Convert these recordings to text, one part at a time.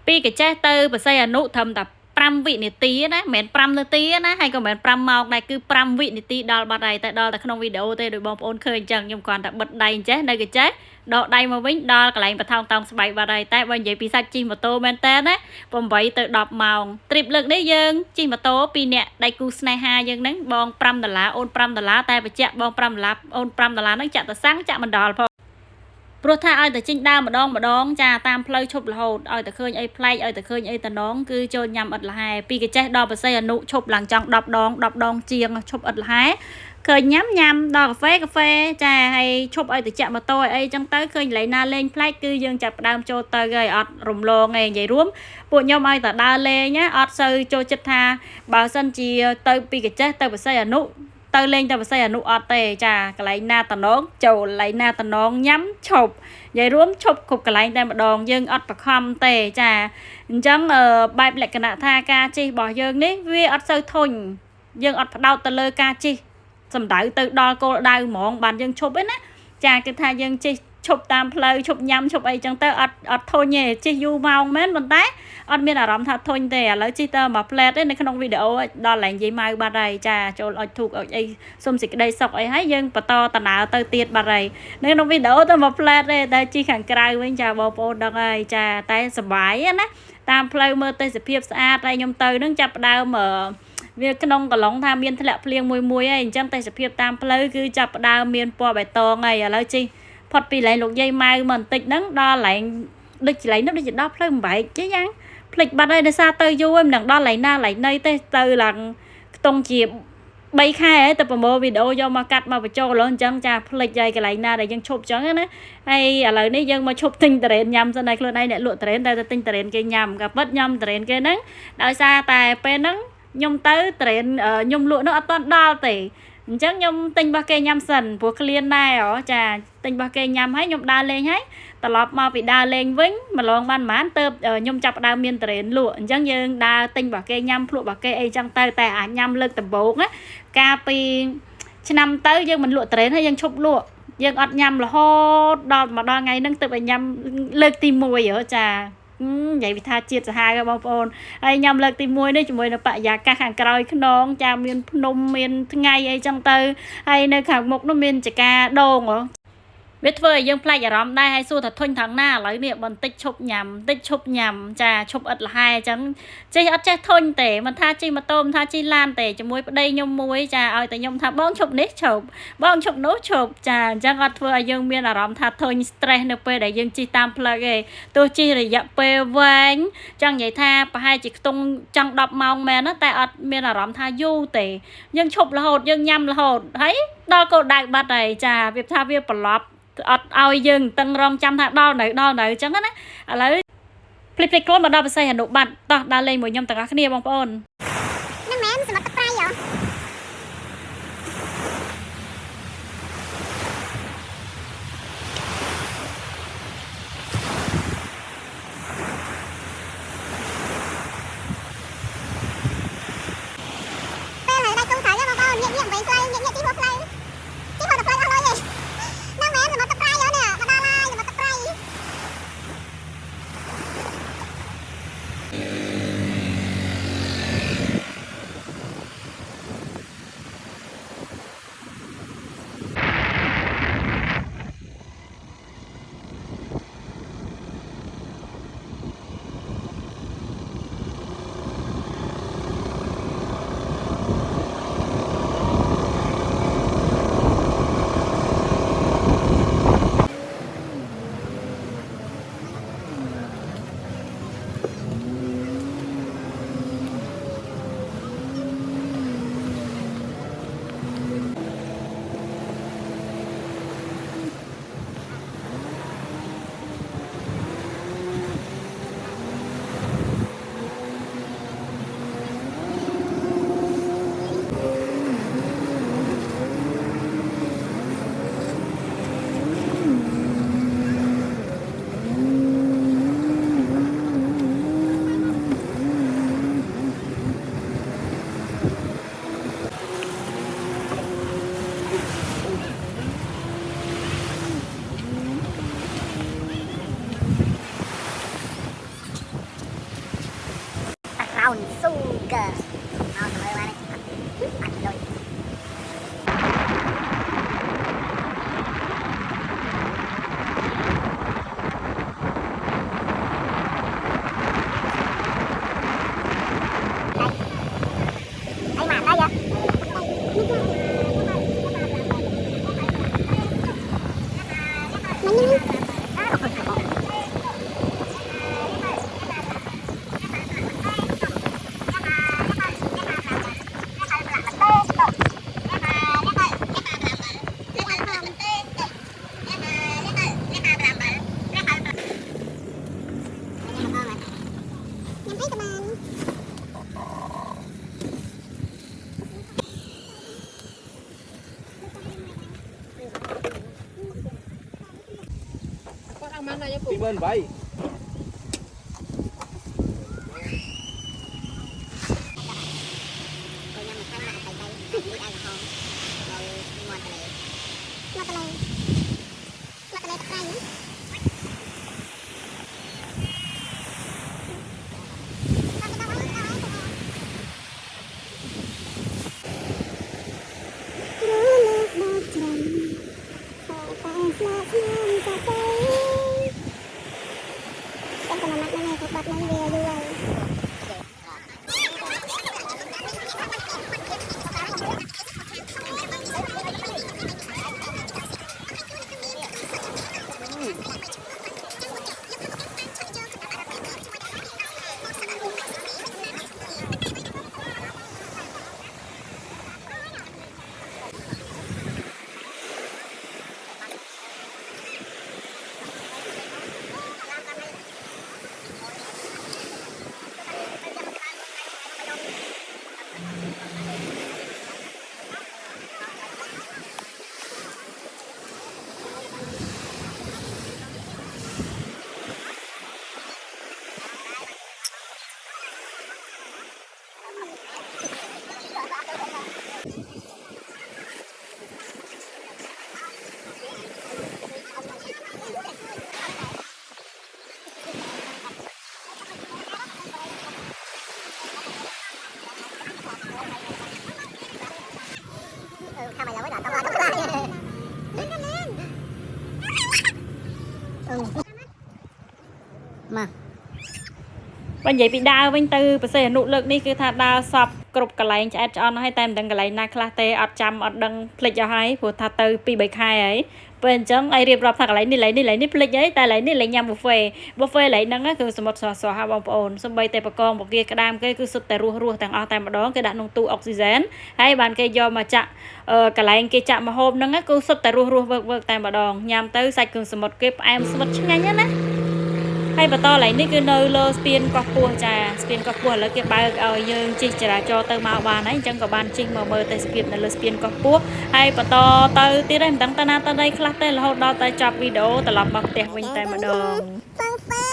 ពីកចេះទៅបស័យអនុត្រឹមតែ5វិនាទីណាមិនមែន5នាទីណាហើយក៏មិនមែន5ម៉ោងដែរគឺ5វិនាទីដល់បាត់ហើយតែដល់តែក្នុងវីដេអូទេដោយបងប្អូនឃើញអញ្ចឹងខ្ញុំគ្រាន់តែបិទដៃអញ្ចេះនៅកចេះដកដៃមកវិញដល់កន្លែងបថោងតោងស្បែកបាត់ហើយតែបើនិយាយពីសាច់ជិះម៉ូតូមែនតើណា8ទៅ10ម៉ោងទ្រីបលើកនេះយើងជិះម៉ូតូពីអ្នកដៃគូស្នេហាយើងហ្នឹងបង$5អូន$5តែបញ្ជាក់បង$5អូន$5ហ្នឹងចាក់តសាំងចាក់មិនដល់ផងព្រោះថាឲ្យតែចេញដើរម្ដងចាតាមផ្លូវឈប់រហូតឲ្យតែឃើញអីប្លែកឲ្យតែឃើញអីតំណងគឺចូលញ៉ាំអត់លហែពីកចេះដល់បស័យអនុឈប់ឡើងចង់10ដងជាងឈប់អត់លហែឃើញញ៉ាំដល់កាហ្វេចាហើយឈប់ឲ្យតិចម៉ូតូអីចឹងទៅឃើញកន្លែងណាលេងប្លែកគឺយើងចាប់ផ្ដើមចូលទៅហើយអត់រំលងឯងនិយាយរួមពួកខ្ញុំឲ្យតែដើរលេងណាអត់សូវចូលចិត្តថាបើសិនជាទៅពីកចេះទៅបស័យអនុទៅលេងទៅបស័យអនុអត់ទេចាកន្លែងណាតំណងចូលកន្លែងណាតំណងញ៉ាំឈប់និយាយរួមឈប់គ្រប់កន្លែងតែម្ដងយើងអត់បខំទេចាអញ្ចឹងបែបលក្ខណៈថាការជិះរបស់យើងនេះវាអត់សូវធុញយើងអត់ផ្ដោតទៅលើការជិះសំដៅទៅដល់គោលដៅហ្មងបានយើងឈប់ឯណាចាគឺថាយើងជិះឈប់តាមផ្លូវឈប់ញ៉ាំឈប់អីចឹងទៅអត់ធុញទេជិះយូរម៉ោងមែនប៉ុន្តែអត់មានអារម្មណ៍ថាធុញទេឥឡូវជិះទៅមកផ្លែតទេនៅក្នុងវីដេអូដល់ឡើងនិយាយម៉ៅបាត់ហើយចាចូលអុចធូកអុចអីសុំសេចក្តីសុខអីហើយយើងបន្តដំណើរទៅទៀតបាត់ហើយនៅក្នុងវីដេអូទៅមកផ្លែតទេតែជិះខាងក្រៅវិញចាបងប្អូនដឹងហើយចាតែសុបាយណាតាមផ្លូវមើលទេសភាពស្អាតហើយខ្ញុំទៅនឹងចាប់ផ្ដើមវាក្នុងកន្លងថាមានធ្លាក់ភ្លៀងមួយហើយអញ្ចឹងទេសភាពតាមផ្លូវគឺចាប់ផ្ដើមមានពណ៌បៃតងហើយឥឡូវជិះផុតពីកន្លែងលោកយាយម៉ៅមកបន្តិចហ្នឹងដល់កន្លែងដូចកន្លែងនោះដូចជាដល់ផ្លូវបំបែកចេះយ៉ាងភ្លេចបាត់ហើយដោយសារទៅយូរហើយមិនដឹងដល់កន្លែងណាកន្លែងណីទេទៅឡើងខ្ទង់ជា3ខែហើយទៅប្រមូលវីដេអូយកមកកាត់មកបញ្ចូលអញ្ចឹងចាភ្លេចហើយកន្លែងណាដែលយើងឈប់អញ្ចឹងណាហើយឥឡូវនេះយើងមកឈប់ទិញតរ៉េនញ៉ាំសិនហើយខ្លួនឯងអ្នកលក់តរ៉េនតែទិញតរ៉េនគេញ៉ាំក៏ពិតញ៉ាំតរ៉េនគេហ្នឹងដោយសារតែពេលហ្នឹងខ្ញុំទៅតរ៉េនខ្ញុំលក់នោះអត់ទាន់ដល់ទេអញ្ចឹងខ្ញុំទិញរបស់គេញ៉ាំសិនព្រោះក្លៀនដែរចាទិញរបស់គេញ៉ាំហើយខ្ញុំដើរលេងហើយត្រឡប់មកពីដើរលេងវិញម្លងបានប្រហែលទៅខ្ញុំចាប់ដើមមានតរ៉េនលក់អញ្ចឹងយើងដើរទិញរបស់គេញ៉ាំភ្លក់របស់គេអីចឹងទៅតែអាចញ៉ាំលើកដំបូងណាកាលពីឆ្នាំទៅយើងមិនលក់តរ៉េនហើយយើងឈប់លក់យើងអត់ញ៉ាំរហូតដល់មកដល់ថ្ងៃហ្នឹងទៅឲ្យញ៉ាំលើកទី1ចានិយាយវិថាជាតិសាហាវបងប្អូនហើយញ៉ាំលើកទី1នេះជាមួយនៅបរិយាកាសខាងក្រោយខ្នងចាមានភ្នំមានថ្ងៃអីចឹងទៅហើយនៅខាងមុខនោះមានចកាដូងវាធ្វើឲ្យយើងផ្លាច់អារម្មណ៍ដែរហើយសួរថាធុញថងណាឥឡូវនេះបន្តិចឈប់ញ៉ាំបន្តិចឈប់ញ៉ាំចាឈប់អត់លហែអញ្ចឹងចេះអត់ចេះធុញទេមិនថាជិះម៉ូតូមិនថាជិះឡានទេជាមួយប្តីខ្ញុំមួយចាឲ្យតែខ្ញុំថាបងឈប់នេះឈប់បងឈប់នោះឈប់ចាអញ្ចឹងអត់ធ្វើឲ្យយើងមានអារម្មណ៍ថាធុញ stress នៅពេលដែលយើងជិះតាមផ្លូវទេទោះជិះរយៈពេលវែងចង់និយាយថាប្រហែលជាខ្ទង់ចង់10ម៉ោងមែនណាតែអត់មានអារម្មណ៍ថាយូរទេយើងឈប់រហូតយើងញ៉ាំរហូតហើយដល់គោលដៅបាត់ហើយចាវាថាវាប្រឡប់អត់ឲ្យយើងតឹងរងចាំថាដល់នៅអញ្ចឹងណាឥឡូវភ្លេចខ្លួនមកដល់បស័យអនុបត្តិតោះដើរលេងមួយខ្ញុំទាំងអស់គ្នាបងប្អូននឹងមែនសម្រាប់ទឹកប្រៃហ៎ពេលហើយដៃគូថៃបងប្អូនញាក់វិញផ្លូវញាក់ជីហួរផ្លូវជីហួរទៅផ្លូវអស់លុយទេនឹងមែនសម្រាប់ទឹកប្រៃហ៎នេះមកដល់ហើយសម្រាប់ទឹកប្រៃ brown sugar មកទៅមើលបានអត់លុយ ពីមើល8 បើនិយាយពីដើរវិញទៅប្រសិទ្ធអនុលើកនេះគឺថាដើរសពគ្រប់កន្លែងឆ្អែតឆ្អន់ហើយតែមិនដឹងកន្លែងណាខ្លះទេអត់ចាំអត់ដឹងភ្លេចអស់ហើយព្រោះថាទៅ2 3ខែហើយពេលអញ្ចឹងឲ្យរៀបរាប់ថាកន្លែងនេះភ្លេចហើយតែកន្លែងនេះលេងញ៉ាំប៊ូហ្វេកន្លែងហ្នឹងគឺសមុទ្រស្រស់ៗហ่าបងប្អូនសំបីតែបកងបកាក្តាមគេគឺសុទ្ធតែរស់ទាំងអស់តែម្ដងគេដាក់ក្នុងទូអុកស៊ីហ្សែនហើយបានគេយកមកចាក់កន្លែងគេចាក់ម្ហូបហ្នឹងគឺសុទ្ធតែរស់វើកតែម្ដងញ៉ាំទៅសាច់គ្រឿងសមុទ្រគេផ្អែមស្វិតឆ្ងាញ់ណាហើយបន្តកន្លែងនេះគឺនៅលើស្ពានកោះពស់ចាស្ពានកោះពស់ឥឡូវគេបើកឲ្យយើងជិះចរាចរណ៍ទៅមកបានហើយអញ្ចឹងក៏បានជិះមកមើលទេសភាពនៅលើស្ពានកោះពស់ហើយបន្តទៅទៀតហើយមិនដឹងទៅណាទៅណីខ្លះទេរហូតដល់ទៅចប់វីដេអូត្រឡប់មកផ្ទះវិញតែម្ដង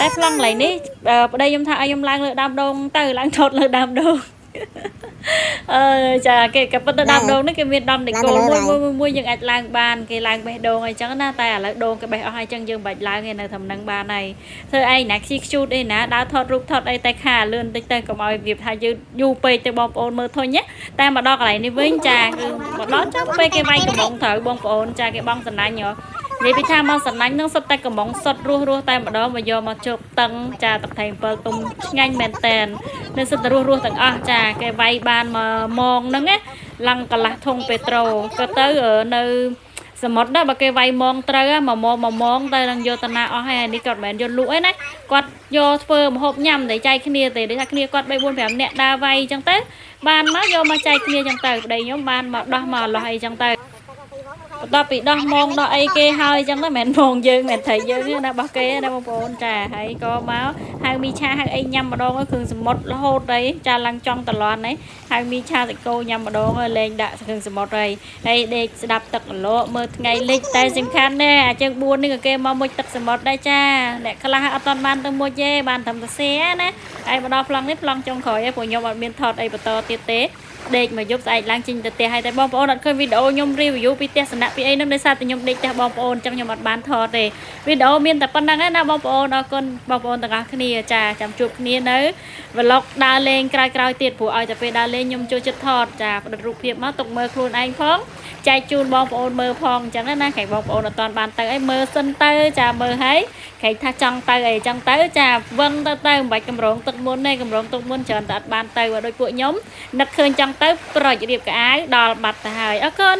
តែប្លង់កន្លែងនេះប្តីខ្ញុំថាឲ្យខ្ញុំឡើងលើដើមដូងទៅឡើងថតលើដើមដូងចាគេក៏ប៉ុន្តែដើមដូងនេះគេមានដំដេកគោលមួយយើងអាចឡើងបានគេឡើងបេះដូងអីចឹងណាតែឥឡូវដូងគេបេះអស់ហើយចឹងយើងមិនបាច់ឡើងទេនៅតាមនឹងបានហើយធ្វើអីណាខ្ជិះខ្ជូតអីណាដើរថតរូបថតអីតែខាលឿនតិចទៅកុំឲ្យវាថាយូរពេកទៅបងប្អូនមើលធុញណាតែមកដល់កន្លែងនេះវិញចាគឺមកដល់ចុះពេលគេវាយកំងត្រូវបងប្អូនចាគេបងសំណាញ់ហ៎និយាយពីថាមកសំណាញ់នឹងសុទ្ធតែកំងសុទ្ធរស់តែម្ដងមកយកមកជោគតឹងចាទឹកថៃ7ទុំឆ្ងាញ់មែនតែននៅសុទ្ធតែរស់ទាំងអស់ចាគេវាយបានមកម៉ងហ្នឹងណាឡើងកន្លះធុងពេត្រូក៏ទៅនៅសមុទ្រដែរបើគេវាយម៉ងត្រូវមកម៉ងទៅនឹងយកតាណាអស់ហើយនេះគាត់មិនមែនយកលក់អីណាគាត់យកធ្វើម្ហូបញ៉ាំតែចែកគ្នាទេដូចថាគ្នាគាត់3 4 5នាក់ដើរវាយអញ្ចឹងទៅបានមកយកមកចែកគ្នាអញ្ចឹងទៅប្តីខ្ញុំបានមកដោះមកលោះអីអញ្ចឹងទៅបន្ទាប់ពីដោះម៉ងដោះអីគេហើយអញ្ចឹងទៅមិនមែនម៉ងយើងមិនថៃយើងទេណារបស់គេណាបងប្អូនចាហើយក៏មកហៅមីឆាហៅអីញ៉ាំម្ដងគ្រឿងសមុទ្ររហូតអីចាឡើងចង់តឡន់អីហៅមីឆាសាច់គោញ៉ាំម្ដងលេងដាក់គ្រឿងសមុទ្រហើយដេកស្ដាប់ទឹកកលក់មើលថ្ងៃលិចតែសំខាន់ណាអាជើង4នេះក៏គេមកមុជទឹកសមុទ្រដែរចាអ្នកខ្លះអត់តាន់បានទៅមុជទេបានត្រឹមតែសែណាហើយមកដល់ប្លង់នេះប្លង់ចុងក្រោយឯងពួកខ្ញុំអត់មានថតអីបន្តទៀតទេ ដេកមកយប់ស្អែកឡើងចេញទៅផ្ទះហើយតែបងប្អូនអត់ឃើញវីដេអូខ្ញុំ review ពីទស្សនៈពីអីហ្នឹងដោយសារតែខ្ញុំដេកផ្ទះបងប្អូនអញ្ចឹងខ្ញុំអត់បានថតទេវីដេអូមានតែប៉ុណ្្នឹងឯណាបងប្អូនអរគុណបងប្អូនទាំងអស់គ្នាចាចាំជួបគ្នានៅ vlog ដើរលេងក្រោយៗទៀតព្រោះឲ្យតែពេលដើរលេងខ្ញុំចូលចិត្តថតចាផ្ដិតរូបភាពមកទុកមើលខ្លួនឯងផងចែកជូនបងប្អូនមើលផងអញ្ចឹងណាខែបងប្អូនអត់ទាន់បានទៅអីមើលសិនទៅចាមើលហើយខែថាចង់ទៅអីចឹងទៅចាវឹងទៅមិនបាច់កម្រងទឹកមុនទេកម្រងទឹកមុនច្រើនតែអត់បានទៅដូចពួកខ្ញុំនឹកឃើញចង់ទៅប្រចរៀបកៅអៅដល់បាត់ទៅហើយអរគុណ